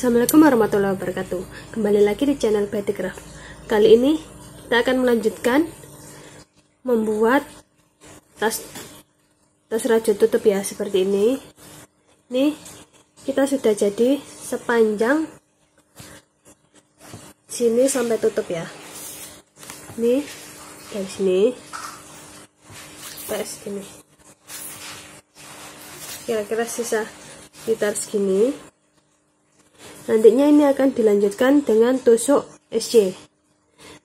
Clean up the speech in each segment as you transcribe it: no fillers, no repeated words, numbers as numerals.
Assalamualaikum warahmatullahi wabarakatuh. Kembali lagi di channel Batikcraft. Kali ini kita akan melanjutkan membuat tas rajut tutup ya, seperti ini. Ini kita sudah jadi sepanjang sini sampai tutup ya. Ini dari sini sampai segini. Kira-kira sisa sekitar segini. Nantinya ini akan dilanjutkan dengan tusuk SC.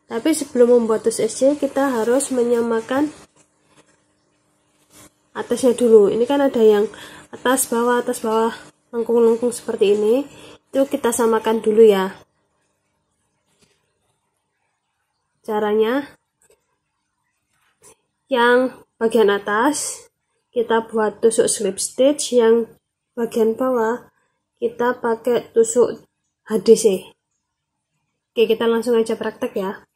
Tapi sebelum membuat tusuk SC, kita harus menyamakan atasnya dulu. Ini kan ada yang atas bawah, lengkung-lengkung seperti ini. Itu kita samakan dulu ya. Caranya, yang bagian atas kita buat tusuk slip stitch, yang bagian bawah kita pakai tusuk HDC. Oke, kita langsung aja praktek ya.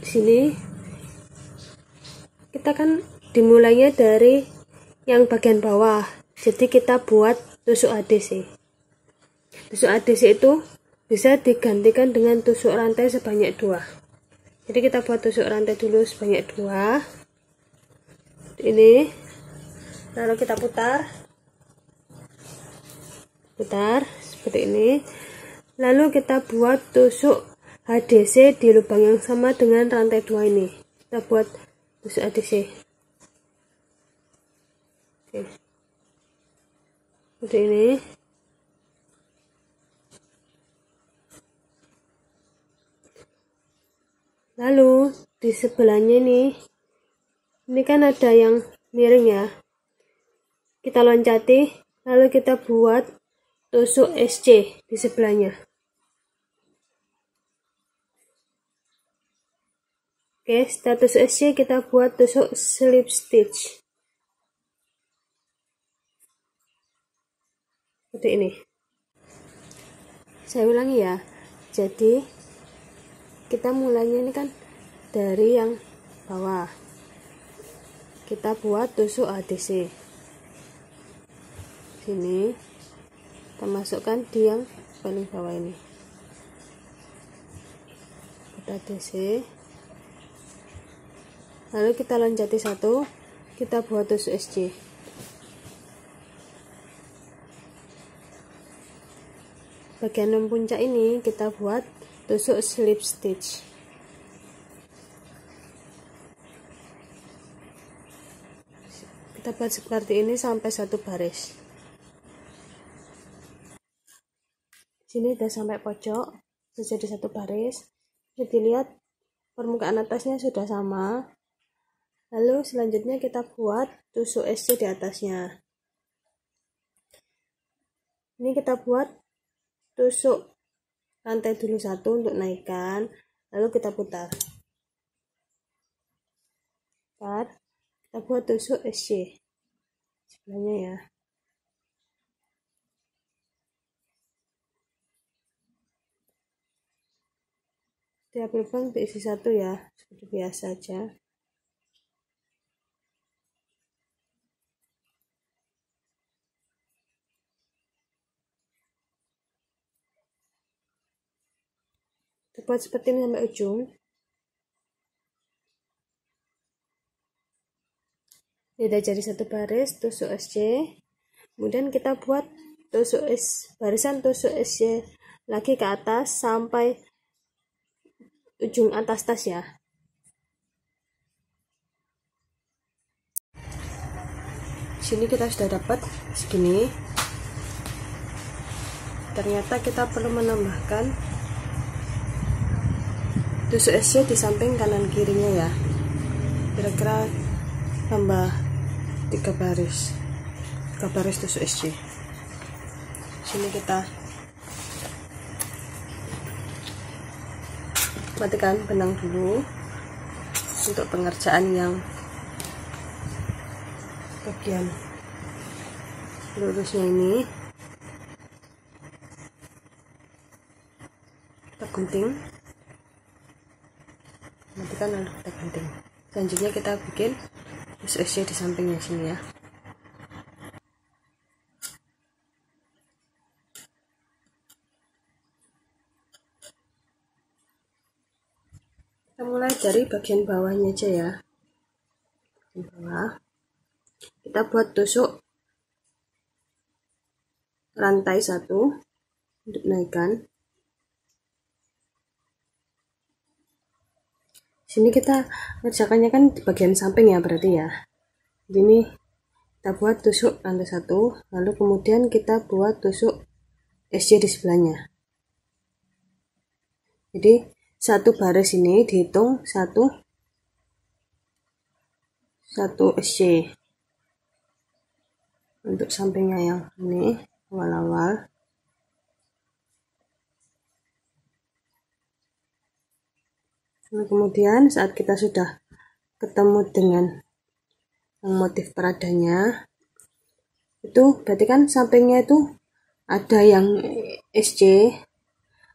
Di sini kita kan dimulainya dari yang bagian bawah, jadi kita buat tusuk HDC. Tusuk HDC itu bisa digantikan dengan tusuk rantai sebanyak 2. Jadi kita buat tusuk rantai dulu sebanyak 2. Ini, lalu kita putar seperti ini. Lalu kita buat tusuk HDC di lubang yang sama dengan rantai 2 ini. Kita buat tusuk HDC. Oke. Seperti ini. Lalu di sebelahnya ini kan ada yang miring ya. Kita loncati, lalu kita buat tusuk SC di sebelahnya. Oke, setelah tusuk SC kita buat tusuk slip stitch. Seperti ini. Saya ulangi ya. Jadi kita mulainya ini kan dari yang bawah. Kita buat tusuk HDC. Sini kita masukkan di yang paling bawah ini. Kita HDC. Lalu kita loncati satu, kita buat tusuk SC. Bagian puncak ini kita buat tusuk slip stitch. Kita buat seperti ini sampai 1 baris. Sini udah sampai pojok, sudah jadi 1 baris. Jadi lihat permukaan atasnya sudah sama. Lalu selanjutnya kita buat tusuk SC di atasnya. Ini kita buat tusuk rantai dulu 1 untuk naikkan, lalu kita putar. Kita buat tusuk SC sebelahnya ya. Setiap lubang diisi 1 ya, seperti biasa aja. Buat seperti ini sampai ujung. Ini udah jadi 1 baris tusuk SC. Kemudian kita buat barisan tusuk SC lagi ke atas sampai ujung atas tas ya. Sini kita sudah dapat segini. Ternyata kita perlu menambahkan tusuk SC di samping kanan kirinya ya. Kira-kira tambah 3 baris tusuk SC. Sini kita matikan benang dulu untuk pengerjaan yang bagian lurusnya ini. Kita gunting, matikan lalu kita gunting. Selanjutnya kita bikin tusuk SC di sampingnya sini ya. Kita mulai dari bagian bawahnya aja ya. Bagian bawah. Kita buat tusuk rantai 1 untuk naikkan. Sini kita ngerjakannya kan di bagian samping ya berarti ya. Ini kita buat tusuk rantai 1, lalu kemudian kita buat tusuk SC di sebelahnya. Jadi satu baris ini dihitung 1 SC untuk sampingnya yang ini awal-awal. Lalu kemudian saat kita sudah ketemu dengan yang motif peradanya, itu berarti kan sampingnya itu ada yang SC,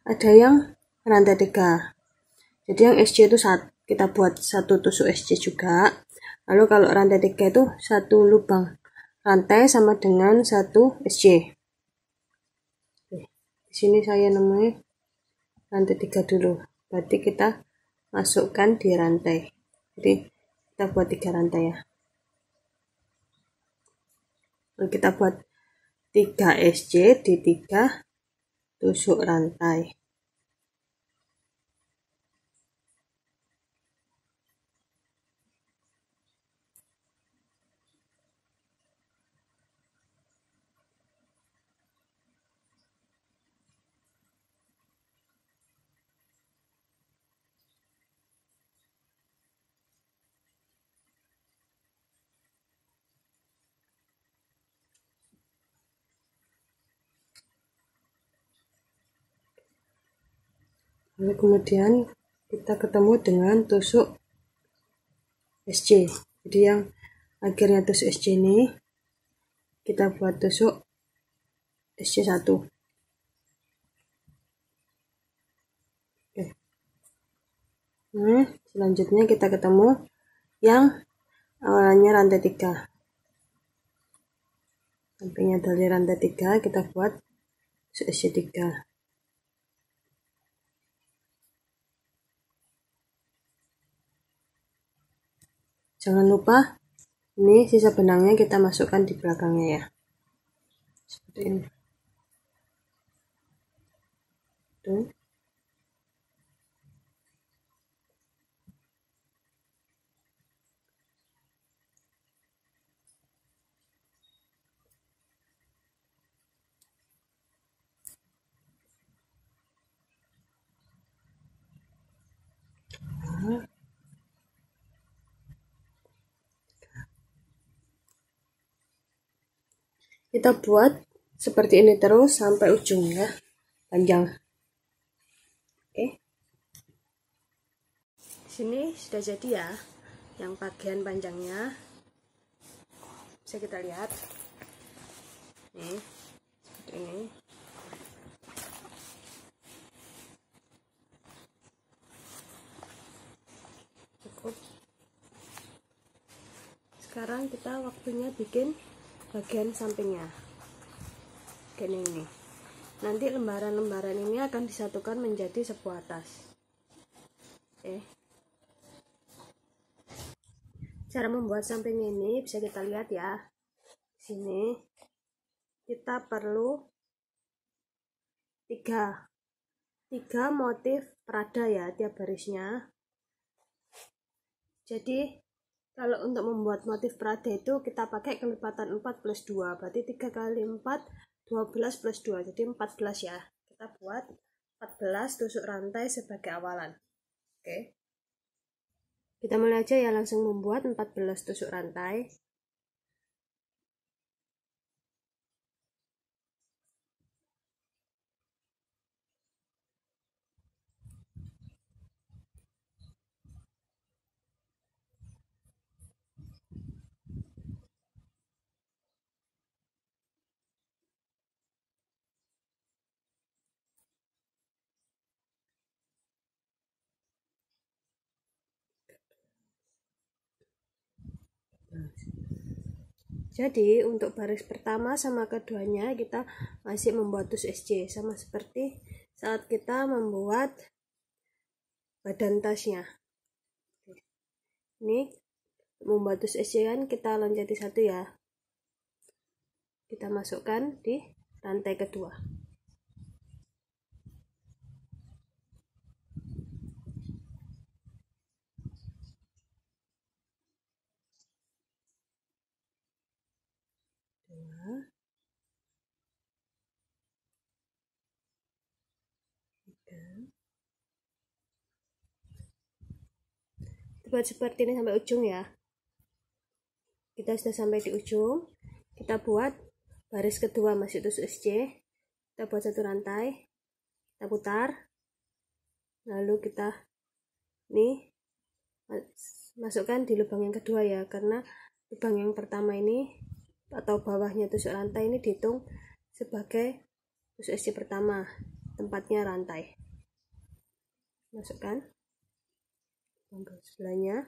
ada yang rantai 3. Jadi yang SC itu kita buat satu tusuk SC juga. Lalu kalau rantai 3 itu satu lubang rantai sama dengan satu SC. Di sini saya namanya rantai 3 dulu. Berarti kita masukkan di rantai. Jadi kita buat 3 rantai ya. Lalu kita buat 3 SC di 3 tusuk rantai. Lalu kemudian kita ketemu dengan tusuk SC. Jadi yang akhirnya tusuk SC ini kita buat tusuk SC1. Oke. Nah, selanjutnya kita ketemu yang awalnya rantai 3. Sampingnya dari rantai 3 kita buat tusuk SC3. Jangan lupa ini sisa benangnya kita masukkan di belakangnya ya. Seperti ini. Tuh. Kita buat seperti ini terus sampai ujungnya panjang. Oke. Sini sudah jadi ya yang bagian panjangnya. Bisa kita lihat. Nih, seperti ini. Cukup. Sekarang kita waktunya bikin bagian sampingnya. Bagian ini. Nanti lembaran-lembaran ini akan disatukan menjadi sebuah tas. Oke. Cara membuat samping ini bisa kita lihat ya. Sini kita perlu 3 motif perada ya tiap barisnya. Jadi kalau untuk membuat motif perada itu kita pakai kelipatan 4 plus 2, berarti 3 kali 4 12 plus 2, jadi 14 ya. Kita buat 14 tusuk rantai sebagai awalan. Oke. Kita mulai aja ya, langsung membuat 14 tusuk rantai. Jadi untuk baris pertama sama keduanya kita masih membuat tusuk SC, sama seperti saat kita membuat badan tasnya. Ini membuat tusuk SC kan kita loncati satu ya, kita masukkan di rantai kedua. Buat seperti ini sampai ujung ya. Kita sudah sampai di ujung, kita buat baris kedua masih tusuk SC, kita buat satu rantai, kita putar, lalu kita ini masukkan di lubang yang kedua ya, karena lubang yang pertama ini atau bawahnya tusuk rantai ini dihitung sebagai tusuk SC pertama, tempatnya rantai. Masukkan lubang sebelahnya.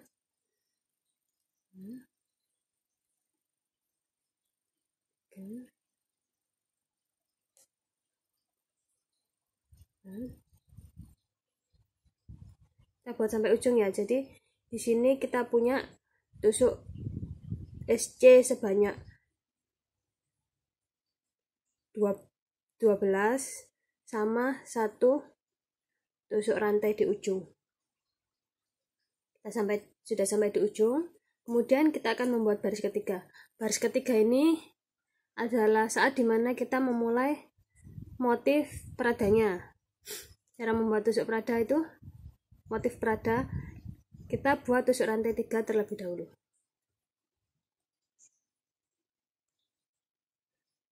Kita buat sampai ujung ya. Jadi di sini kita punya tusuk SC sebanyak 12 sama satu tusuk rantai di ujung. Kita sudah sampai di ujung. Kemudian kita akan membuat baris ketiga. Baris ketiga ini adalah saat dimana kita memulai motif peradanya. Cara membuat tusuk perada itu, motif perada, kita buat tusuk rantai 3 terlebih dahulu.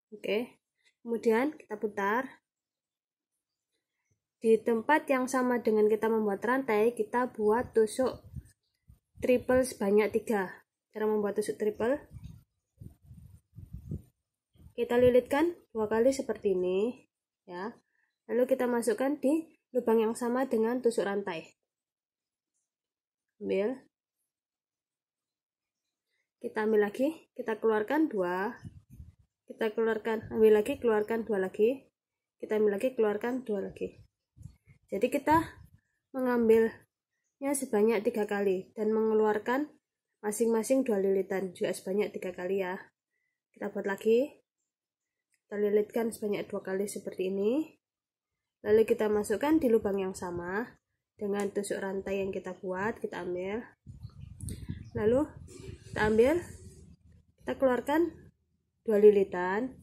Oke, kemudian kita putar. Di tempat yang sama dengan kita membuat rantai, kita buat tusuk triple sebanyak 3. Cara membuat tusuk triple, kita lilitkan 2 kali seperti ini ya. Lalu kita masukkan di lubang yang sama dengan tusuk rantai. Kita ambil lagi, kita keluarkan 2, kita keluarkan, ambil lagi, keluarkan 2 lagi, kita ambil lagi, keluarkan 2 lagi. Jadi kita mengambilnya sebanyak 3 kali dan mengeluarkan masing-masing 2 lilitan juga sebanyak 3 kali ya. Kita buat lagi, kita lilitkan sebanyak 2 kali seperti ini. Lalu kita masukkan di lubang yang sama dengan tusuk rantai yang kita buat, kita ambil. Lalu kita ambil, kita keluarkan 2 lilitan,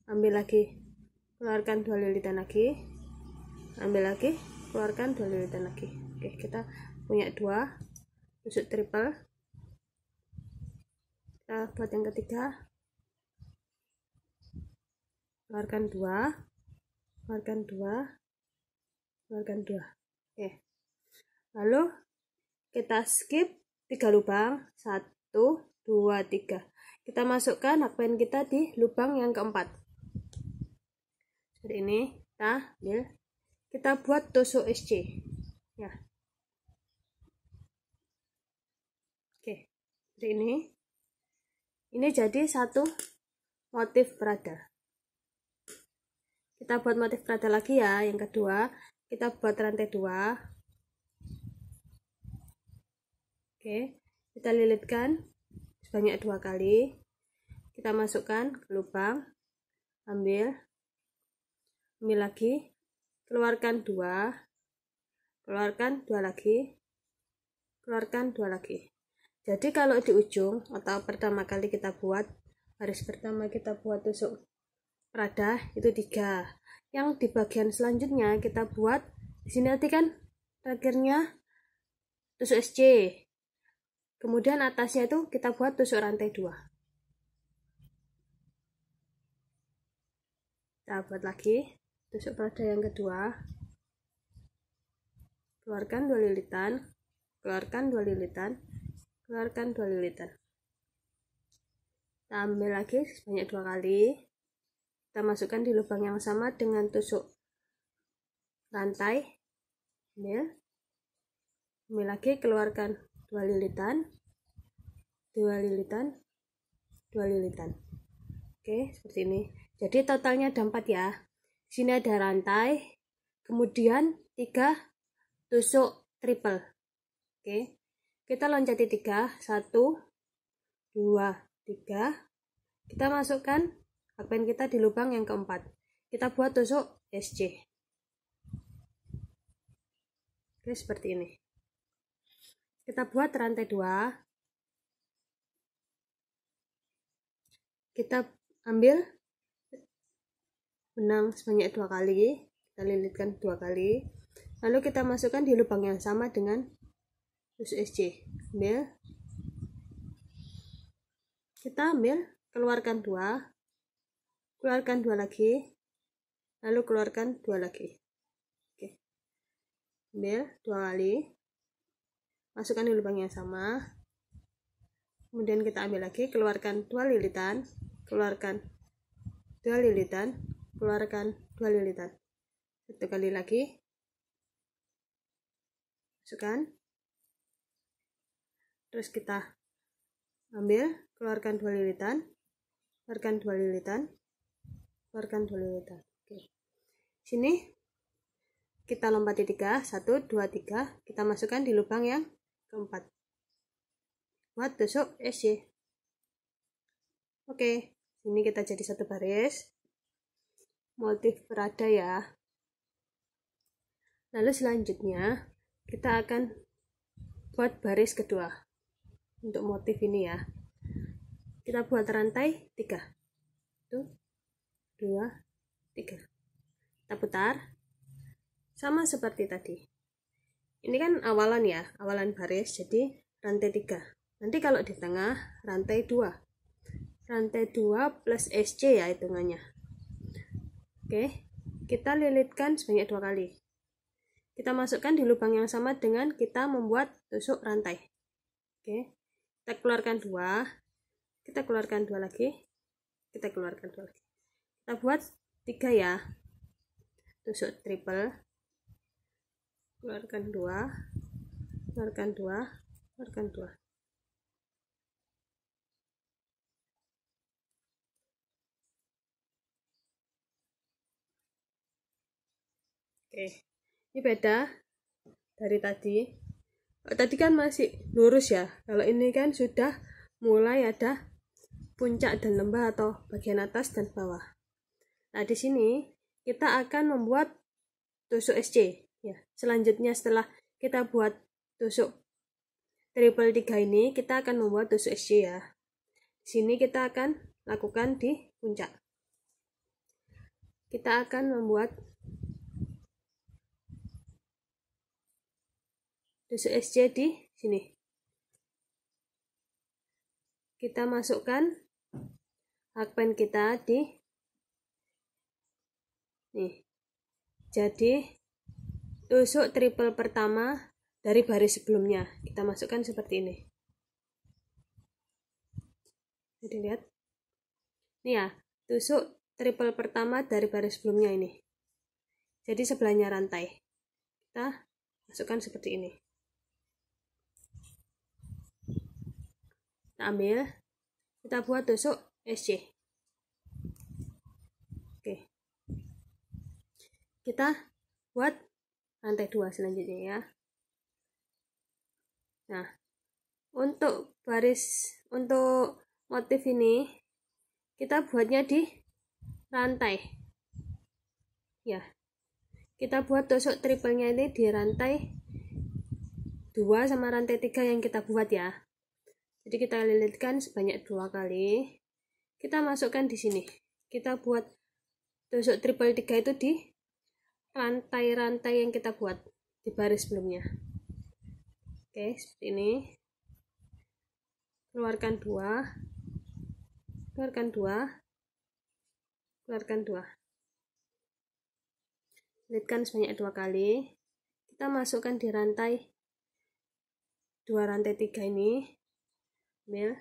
ambil lagi, keluarkan 2 lilitan lagi, ambil lagi, keluarkan 2 lilitan lagi. Oke, kita punya 2 tusuk triple. Kita buat yang ketiga, keluarkan 2, keluarkan 2, keluarkan 2. Oke, lalu kita skip 3 lubang, 1, 2, 3. Kita masukkan hakpen kita di lubang yang keempat seperti ini. Kita ambil, kita buat tusuk SC ya. Oke, seperti ini jadi satu motif perada. Kita buat motif perada lagi ya, yang kedua kita buat rantai 2. Oke, kita lilitkan sebanyak 2 kali, kita masukkan ke lubang, ambil lagi, keluarkan 2, keluarkan 2 lagi, keluarkan 2 lagi. Jadi kalau di ujung atau pertama kali kita buat, baris pertama kita buat tusuk perada itu 3. Yang di bagian selanjutnya kita buat di sini nanti kan terakhirnya tusuk SC. Kemudian atasnya itu kita buat tusuk rantai 2. Kita buat lagi tusuk perada yang kedua. Keluarkan 2 lilitan, keluarkan 2 lilitan, keluarkan 2 lilitan. Kita ambil lagi sebanyak 2 kali. Kita masukkan di lubang yang sama dengan tusuk rantai. Ambil lagi, keluarkan 2 lilitan, 2 lilitan, 2 lilitan. Oke, seperti ini. Jadi totalnya ada 4 ya. Di sini ada rantai, kemudian 3 tusuk triple. Oke, kita loncati 3, 1, 2, 3. Kita masukkan hakpen kita di lubang yang keempat. Kita buat tusuk SC. Oke, seperti ini. Kita buat rantai 2. Kita ambil benang sebanyak 2 kali. Kita lilitkan 2 kali. Lalu kita masukkan di lubang yang sama dengan tusuk SC. Kita ambil, keluarkan 2. Keluarkan 2 lagi. Lalu keluarkan 2 lagi. Oke. Ambil 2 kali. Masukkan di lubang yang sama. Kemudian kita ambil lagi, keluarkan 2 lilitan. Keluarkan 2 lilitan. Keluarkan 2 lilitan. 1 kali lagi. Masukkan. Terus kita ambil, keluarkan 2 lilitan. Keluarkan 2 lilitan. Keluarkan 2 lilitan. Oke. Sini kita lompati 3, 1, 2, 3. Kita masukkan di lubang yang keempat. Buat tusuk SC. Oke, sini kita jadi satu baris. Motif berada ya. Lalu selanjutnya kita akan buat baris kedua. Untuk motif ini ya. Kita buat rantai 3. 1, 2, 3. Kita putar. Sama seperti tadi. Ini kan awalan ya, awalan baris, jadi rantai 3. Nanti kalau di tengah, rantai 2. Rantai 2 plus SC ya hitungannya. Oke, kita lilitkan sebanyak 2 kali. Kita masukkan di lubang yang sama dengan kita membuat tusuk rantai. Oke, kita keluarkan 2. Kita keluarkan 2 lagi. Kita keluarkan 2 lagi. Kita buat 3 ya. Tusuk triple. Keluarkan 2. Keluarkan 2. Keluarkan 2. Oke. Ini beda dari tadi. Tadi kan masih lurus ya. Kalau ini kan sudah mulai ada puncak dan lembah atau bagian atas dan bawah. Nah, di sini kita akan membuat tusuk SC ya. Selanjutnya setelah kita buat tusuk triple 3 ini, kita akan membuat tusuk SC ya. Di sini kita akan lakukan di puncak. Kita akan membuat tusuk SC di sini. Kita masukkan hakpen kita di nih. Jadi tusuk triple pertama dari baris sebelumnya kita masukkan seperti ini. Jadi lihat. Nih ya, tusuk triple pertama dari baris sebelumnya ini. Jadi sebelahnya rantai. Kita masukkan seperti ini. Kita ambil, kita buat tusuk SC. Oke. Kita buat rantai 2 selanjutnya ya. Nah, untuk motif ini kita buatnya di rantai. Ya. Kita buat tusuk triplenya ini di rantai 2 sama rantai 3 yang kita buat ya. Jadi kita lilitkan sebanyak 2 kali. Kita masukkan di sini. Kita buat tusuk triple 3 itu di rantai-rantai yang kita buat di baris sebelumnya. Oke, seperti ini. Keluarkan 2. Keluarkan 2. Keluarkan 2. Lilitkan sebanyak 2 kali. Kita masukkan di rantai 2 rantai 3 ini. Ambil.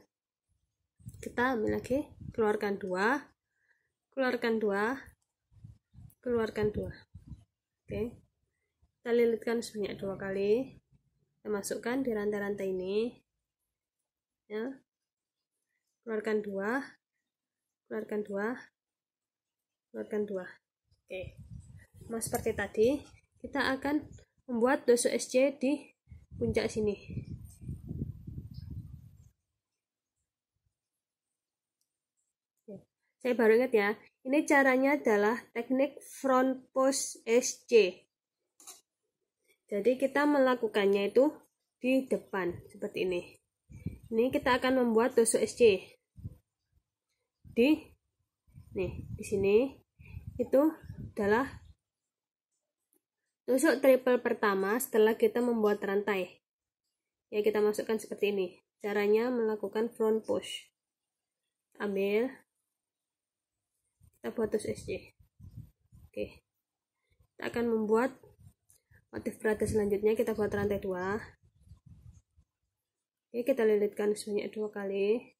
Kita ambil lagi, keluarkan 2. Keluarkan 2. Keluarkan 2. Oke. Kita lilitkan sebanyak 2 kali. Kita masukkan di rantai-rantai ini. Ya. Keluarkan 2. Keluarkan 2. Keluarkan 2. Oke. Nah, seperti tadi, kita akan membuat tusuk SC di puncak sini. Saya baru ingat ya, ini caranya adalah teknik front push SC. Jadi kita melakukannya itu di depan seperti ini. Ini kita akan membuat tusuk SC. Di sini itu adalah tusuk triple pertama setelah kita membuat rantai. Ya, kita masukkan seperti ini. Caranya melakukan front push. Ambil, kita buat tusuk SC. Oke. Kita akan membuat motif berada selanjutnya, kita buat rantai 2. Oke, kita lilitkan sebanyak 2 kali.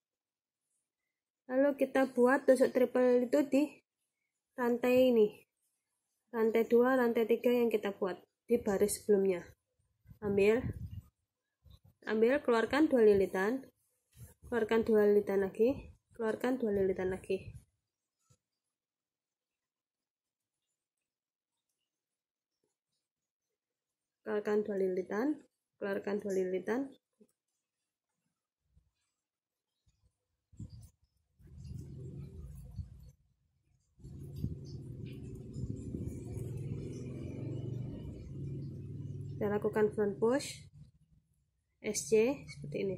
Lalu kita buat tusuk triple itu di rantai ini. Rantai 2, rantai 3 yang kita buat di baris sebelumnya. Ambil, keluarkan 2 lilitan. Keluarkan 2 lilitan lagi. Keluarkan 2 lilitan lagi. Keluarkan 2 lilitan. Keluarkan 2 lilitan. Kita lakukan front push SC seperti ini.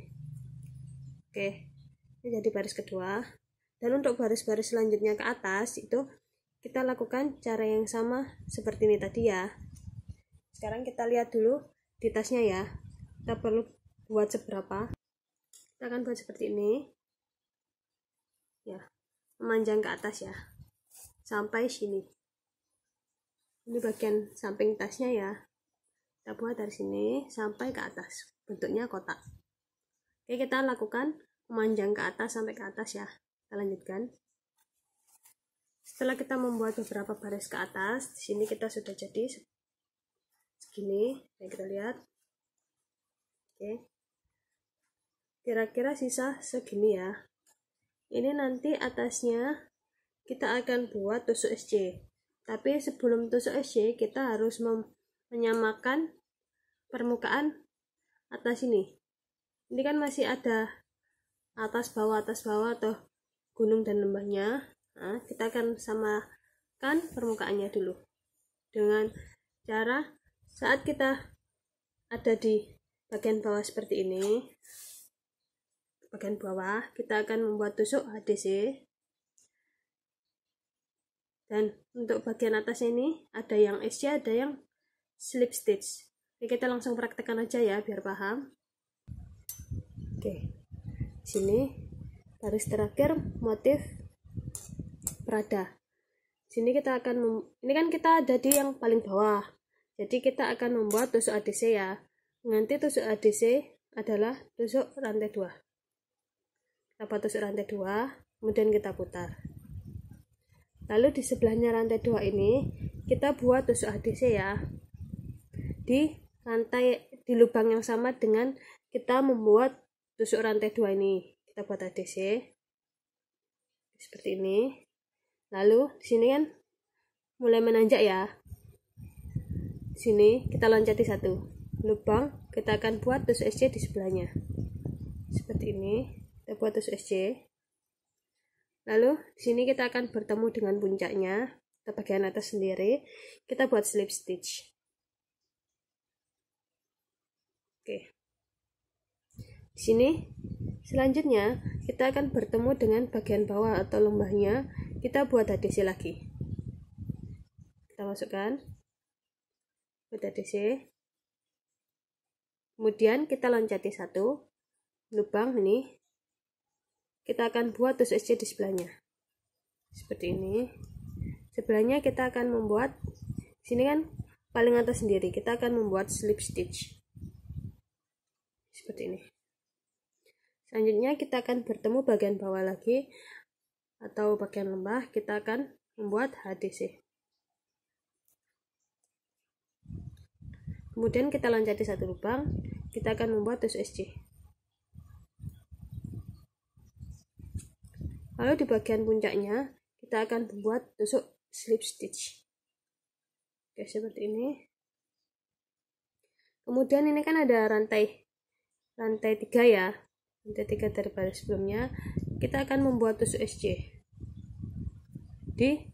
Oke, ini jadi baris kedua. Dan untuk baris-baris selanjutnya ke atas itu kita lakukan cara yang sama seperti ini tadi ya. Sekarang kita lihat dulu di tasnya ya. Kita perlu buat seberapa. Kita akan buat seperti ini. Ya, memanjang ke atas ya. Sampai sini. Ini bagian samping tasnya ya. Kita buat dari sini sampai ke atas, bentuknya kotak. Oke, kita lakukan memanjang ke atas sampai ke atas ya. Kita lanjutkan. Setelah kita membuat beberapa baris ke atas, di sini kita sudah jadi segini. Oke, kita lihat. Oke, kira-kira sisa segini ya. Ini nanti atasnya kita akan buat tusuk SC. Tapi sebelum tusuk SC, kita harus menyamakan permukaan atas ini. Ini kan masih ada atas bawah atau gunung dan lembahnya. Nah, kita akan samakan permukaannya dulu dengan cara saat kita ada di bagian bawah seperti ini. Bagian bawah kita akan membuat tusuk HDC. Dan untuk bagian atas ini ada yang SC, ada yang slip stitch. Oke, kita langsung praktekkan aja ya biar paham. Oke, sini baris terakhir motif berada. Sini kita akan ini kan kita ada di yang paling bawah. Jadi kita akan membuat tusuk ADC ya. Nanti tusuk ADC adalah tusuk rantai 2. Kita buat tusuk rantai 2, kemudian kita putar. Lalu di sebelahnya rantai 2 ini kita buat tusuk ADC ya. Di rantai di lubang yang sama dengan kita membuat tusuk rantai 2 ini. Kita buat ADC seperti ini. Lalu di sini kan mulai menanjak ya. Di sini kita loncati 1 lubang, kita akan buat tusuk SC di sebelahnya. Seperti ini. Kita buat tusuk SC. Lalu di sini kita akan bertemu dengan puncaknya. Kita bagian atas sendiri. Kita buat slip stitch. Oke. Di sini selanjutnya kita akan bertemu dengan bagian bawah atau lembahnya. Kita buat HDC lagi. Kita masukkan buat HDC. Kemudian kita loncati 1 lubang ini. Kita akan buat tusuk SC di sebelahnya. Seperti ini. Sebelahnya kita akan membuat sini kan paling atas sendiri. Kita akan membuat slip stitch. Seperti ini. Selanjutnya kita akan bertemu bagian bawah lagi atau bagian lembah, kita akan membuat HDC. Kemudian kita loncati 1 lubang, kita akan membuat tusuk SC. Lalu di bagian puncaknya kita akan membuat tusuk slip stitch. Oke, seperti ini. Kemudian ini kan ada rantai 3 ya. Rantai 3 dari baris sebelumnya. Kita akan membuat tusuk SC. di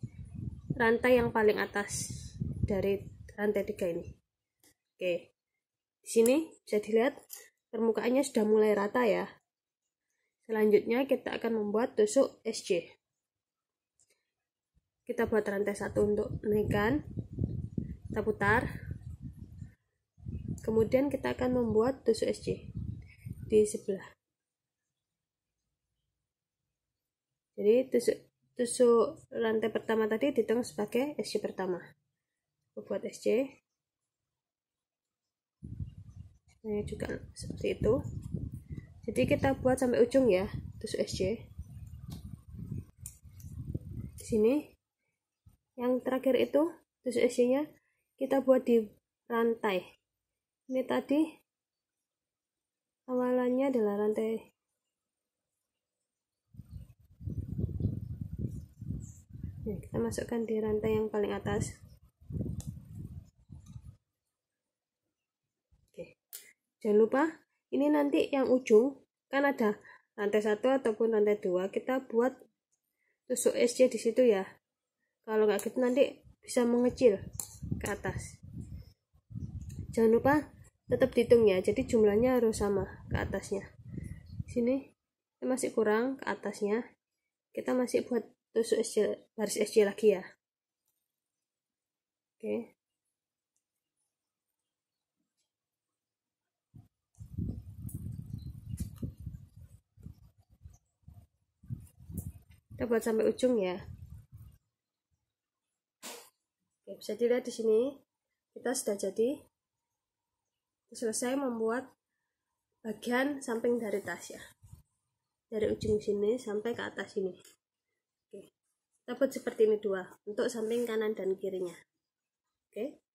rantai yang paling atas dari rantai 3 ini. Oke, di sini bisa dilihat permukaannya sudah mulai rata ya. Selanjutnya kita akan membuat tusuk SC. Kita buat rantai 1 untuk menaikkan, kita putar, kemudian kita akan membuat tusuk SC di sebelah. Jadi tusuk rantai pertama tadi dihitung sebagai SC pertama. Buat SC ini juga seperti itu. Jadi kita buat sampai ujung ya, tusuk SC. Di sini yang terakhir itu tusuk SC nya kita buat di rantai. Ini tadi awalannya adalah rantai kita masukkan di rantai yang paling atas. Oke, jangan lupa ini nanti yang ujung kan ada rantai 1 ataupun rantai 2, kita buat tusuk SC di situ ya. Kalau nggak gitu nanti bisa mengecil ke atas. Jangan lupa tetap dihitung ya, jadi jumlahnya harus sama ke atasnya. Sini masih kurang ke atasnya, kita masih buat tusuk SC, baris SC lagi ya. Oke, kita buat sampai ujung ya. Oke, bisa dilihat di sini kita sudah selesai membuat bagian samping dari tas ya, dari ujung sini sampai ke atas sini. Oke, kita buat seperti ini dua untuk samping kanan dan kirinya. Oke.